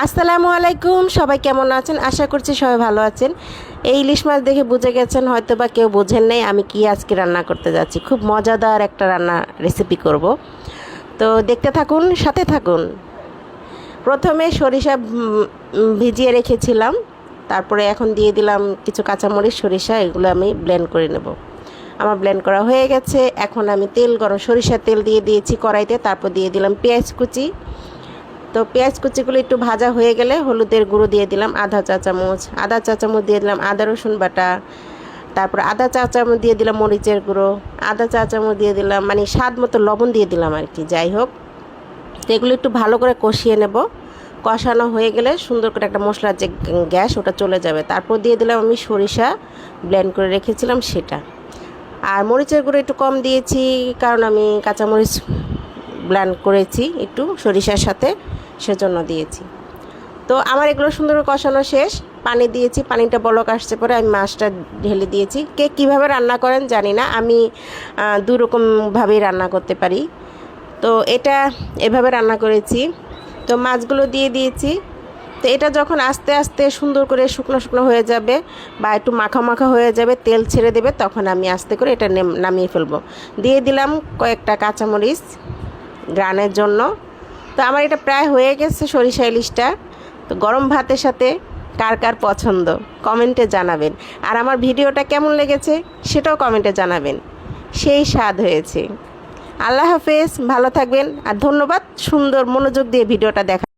আসসালামু আলাইকুম, সবাই কেমন আছেন? আশা করছি সবাই ভালো আছেন। এই ইলিশ মাছ দেখে বুঝে গেছেন, হয়তো বা কেউ বোঝেন নাই আমি কি আজকে রান্না করতে যাচ্ছি। খুব মজাদার একটা রান্না রেসিপি করব, তো দেখতে থাকুন, সাথে থাকুন। প্রথমে সরিষা ভিজিয়ে রেখেছিলাম, তারপরে এখন দিয়ে দিলাম কিছু কাঁচামরিচ, সরিষা, এগুলো আমি ব্লেন্ড করে নেব। আমার ব্লেন্ড করা হয়ে গেছে। এখন আমি সরিষার তেল দিয়ে দিয়েছি কড়াইতে, তারপর দিয়ে দিলাম পেঁয়াজ কুচি। তো পেঁয়াজ কুচিগুলো একটু ভাজা হয়ে গেলে হলুদের গুঁড়ো দিয়ে দিলাম আধা চা চামচ দিয়ে দিলাম আদা রসুন বাটা, তারপর আধা চা চামচ দিয়ে দিলাম মরিচের গুঁড়ো, আধা চা চামচ দিয়ে দিলাম মানে স্বাদ মতো লবণ দিয়ে দিলাম আর কি, যাই হোক। তো এগুলো একটু ভালো করে কষিয়ে নেব। কষানো হয়ে গেলে সুন্দর করে একটা মশলার যে গ্যাস ওটা চলে যাবে। তারপর দিয়ে দিলাম আমি সরিষা ব্লেন্ড করে রেখেছিলাম সেটা। আর মরিচের গুঁড়ো একটু কম দিয়েছি, কারণ আমি কাঁচামরিচ ব্লেন্ড করেছি একটু সরিষার সাথে, সেজন্য দিয়েছি। তো আমার এগুলো সুন্দর করে কষানো শেষ। পানি দিয়েছি, পানিটা বলক আসছে পরে আমি মাছটা ঢেলে দিয়েছি। কে কীভাবে রান্না করেন জানি না, আমি দুই রকমভাবেই রান্না করতে পারি। তো এটা এভাবে রান্না করেছি। তো মাছগুলো দিয়ে দিয়েছি। তো এটা যখন আস্তে আস্তে সুন্দর করে শুকনো শুকনো হয়ে যাবে বা একটু মাখা মাখা হয়ে যাবে, তেল ছেড়ে দেবে, তখন আমি আস্তে করে এটা নামিয়ে ফেলবো। দিয়ে দিলাম কয়েকটা কাঁচামরিচ গ্রানের জন্য। তো আমার এটা প্রায় হয়ে গেছে সরিষা ইলিশটা। তো গরম ভাতের সাথে কার কার পছন্দ কমেন্টে জানাবেন, আর আমার ভিডিওটা কেমন লেগেছে সেটাও কমেন্টে জানাবেন। সেই স্বাদ হয়েছে। আল্লাহ হাফেজ, ভালো থাকবেন, আর ধন্যবাদ সুন্দর মনোযোগ দিয়ে ভিডিওটা দেখা।